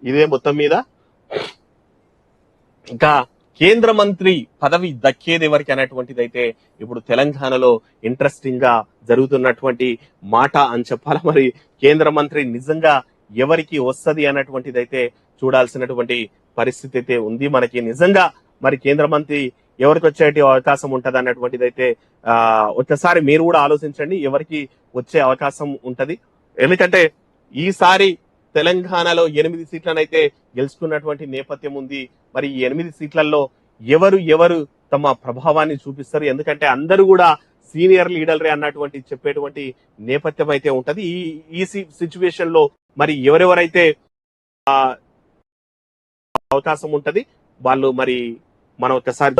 ఇదే మొత్తం మీద ఇంకా కేంద్ర మంత్రి పదవి దక్కేది ఎవరికి అనేటువంటిది అయితే ఇప్పుడు తెలంగాణలో ఇంట్రెస్టింగ్ గా జరుగుతున్నటువంటి మాట అని చెప్పాలి. మరి కేంద్ర మంత్రి నిజంగా ఎవరికి వస్తది అన్నటువంటిది అయితే చూడాల్సినటువంటి పరిస్థితి అయితే ఉంది. మనకి నిజంగా మరి కేంద్ర మంత్రి ఎవరికి వచ్చే అవకాశం ఉంటది అన్నటువంటిది అయితే ఒక్కసారి మీరు కూడా ఆలోచించండి, ఎవరికి వచ్చే అవకాశం ఉంటది. ఎందుకంటే ఈసారి తెలంగాణలో 8 సీట్లనైతే గెలుచుకున్నటువంటి నేపథ్యం ఉంది. మరి ఈ 8 సీట్లలో ఎవరు తమ ప్రభావాన్ని చూపిస్తారు, ఎందుకంటే అందరూ కూడా సీనియర్ లీడర్లే అన్నటువంటి చెప్పేటువంటి నేపథ్యం అయితే ఉంటది. ఈ సిచ్యువేషన్ లో మరి ఎవరెవరైతే అవకాశం ఉంటది వాళ్ళు మరి మనం ఒకసారి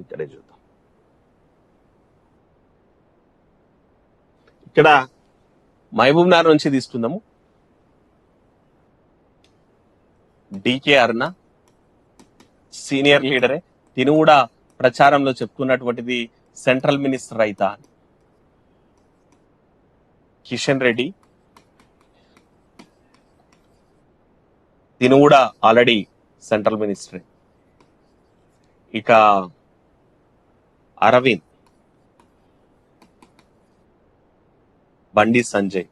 ఇక్కడే చూద్దాం. ఇక్కడ మహబూబ్ నగర్ నుంచి తీసుకుందాము. డికే అరుణ సీనియర్ లీడరే, తిను కూడా ప్రచారంలో చెప్పుకున్నటువంటిది సెంట్రల్ మినిస్టర్ అయితా అని. కిషన్ రెడ్డి తిను కూడా ఆల్రెడీ సెంట్రల్ మినిస్టరే. ఇక అరవింద్, బండి సంజయ్,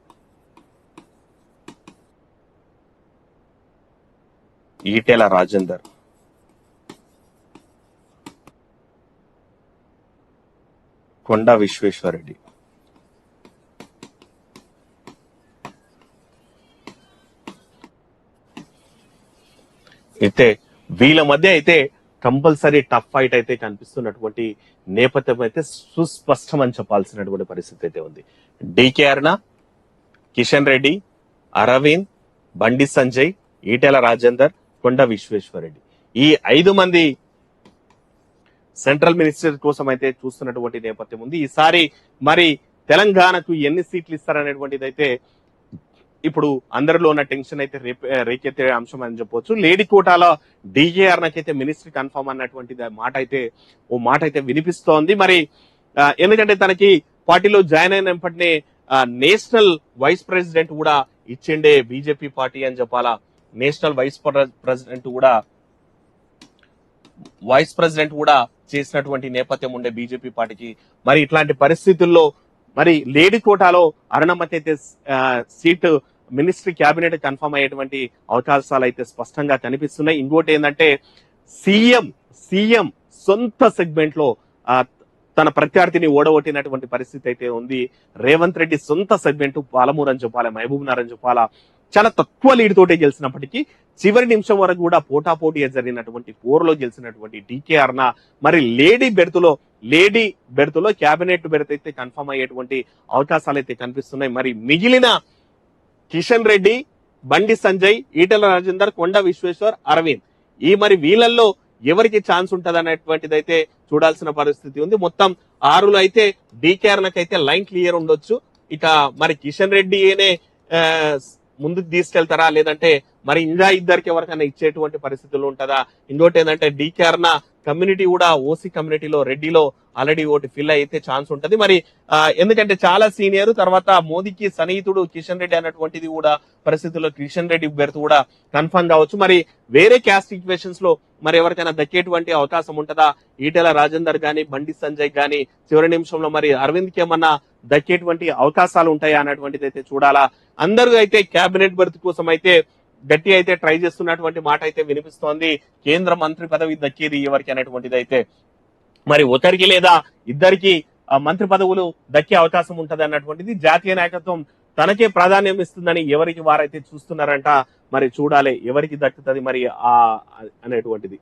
ఈటెల రాజేందర్, కొండా విశ్వేశ్వరరెడ్డి, అయితే వీళ్ళ మధ్య అయితే కంపల్సరీ టఫ్ ఫైట్ అయితే కనిపిస్తున్నటువంటి నేపథ్యం అయితే సుస్పష్టం అని చెప్పాల్సినటువంటి పరిస్థితి అయితే ఉంది. డికే అరుణ, కిషన్ రెడ్డి, అరవింద్, బండి సంజయ్, ఈటెల రాజేందర్, కొండ విశ్వేశ్వరరెడ్డి, ఈ 5 మంది సెంట్రల్ మినిస్టర్ కోసం అయితే చూస్తున్నటువంటి నేపథ్యం ఉంది. ఈసారి మరి తెలంగాణకు ఎన్ని సీట్లు ఇస్తారనేటువంటిది అయితే ఇప్పుడు అందరిలో ఉన్న టెన్షన్ అయితే రేకెత్తే అంశం అని చెప్పొచ్చు. లేడీ కోటాలో డికేఆర్ నాకైతే మినిస్ట్రీ కన్ఫర్మ్ అన్నటువంటి మాట అయితే వినిపిస్తోంది. మరి ఎందుకంటే తనకి పార్టీలో జాయిన్ అయినప్పటినే నేషనల్ వైస్ ప్రెసిడెంట్ కూడా ఇచ్చిండే బీజేపీ పార్టీ అని చెప్పాలా. నేషనల్ వైస్ ప్రెసిడెంట్ కూడా చేసినటువంటి నేపథ్యం ఉండే బీజేపీ పార్టీకి. మరి ఇట్లాంటి పరిస్థితుల్లో మరి లేడీ కోటాలో అరుణమతి అయితే సీటు మినిస్ట్రీ క్యాబినెట్ కన్ఫర్మ్ అయ్యేటువంటి అవకాశాలు అయితే స్పష్టంగా కనిపిస్తున్నాయి. ఇంకోటి ఏంటంటే సీఎం సొంత సెగ్మెంట్ లో తన ప్రత్యర్థిని ఓడగొట్టినటువంటి పరిస్థితి అయితే ఉంది. రేవంత్ రెడ్డి సొంత సెగ్మెంట్ పాలమూరు అని చెప్పాలా, మహబూబ్ నగర్ అని చెప్పాలా, చాలా తక్కువ లీడ్ తోటే గెలిచినప్పటికీ చివరి నిమిషం వరకు కూడా పోటాపోటీ జరిగినటువంటి పోరులో గెలిచినటువంటి డికే అరుణ మరి లేడీ బెర్తులో క్యాబినెట్ బెర్త్ అయితే కన్ఫర్మ్ అయ్యేటువంటి అవకాశాలు అయితే కనిపిస్తున్నాయి. మరి మిగిలిన కిషన్ రెడ్డి, బండి సంజయ్, ఈటెల రాజేందర్, కొండ విశ్వేశ్వర్, అరవింద్, ఈ మరి వీళ్ళల్లో ఎవరికి ఛాన్స్ ఉంటది అనేటువంటిది అయితే చూడాల్సిన పరిస్థితి ఉంది. మొత్తం 6లో అయితే డికే అరుణకైతే లైన్ క్లియర్ ఉండొచ్చు. ఇక మరి కిషన్ రెడ్డి ముందుకు తీసుకెళ్తారా, లేదంటే మరి ఇంకా ఇద్దరికి ఎవరికైనా ఇచ్చేటువంటి పరిస్థితులు ఉంటుందా? ఇంకోటి ఏంటంటే డికే అరుణ కమ్యూనిటీ కూడా ఓసీ కమ్యూనిటీలో రెడ్డిలో ఆల్రెడీ ఒకటి ఫిల్ అయితే ఛాన్స్ ఉంటది. మరి ఎందుకంటే చాలా సీనియర్, తర్వాత మోదీకి సన్నిహితుడు కిషన్ రెడ్డి అన్నటువంటిది కూడా పరిస్థితుల్లో కిషన్ రెడ్డి బెర్త్ కూడా కన్ఫర్మ్ కావచ్చు. మరి వేరే క్యాస్ట్ ఈక్వేషన్స్ లో మరి ఎవరికైనా దక్కేటువంటి అవకాశం ఉంటుందా? ఈటెల రాజేందర్ గాని, బండి సంజయ్ గాని, చివరి నిమిషంలో మరి అరవింద్ కి ఏమన్నా దక్కేటువంటి అవకాశాలు ఉంటాయా అన్నటువంటిది అయితే చూడాలా. అందరూ అయితే క్యాబినెట్ బెర్త్ కోసం అయితే గట్టి అయితే ట్రై చేస్తున్నటువంటి మాట అయితే వినిపిస్తోంది. కేంద్ర మంత్రి పదవి దక్కేది ఎవరికి అనేటువంటిది అయితే మరి ఒకరికి లేదా ఇద్దరికి మంత్రి పదవులు దక్కే అవకాశం ఉంటది అన్నటువంటిది జాతీయ నాయకత్వం తనకే ప్రాధాన్యం ఇస్తుందని ఎవరికి వారైతే చూస్తున్నారంట. మరి చూడాలి ఎవరికి దక్కుతుంది మరి అనేటువంటిది.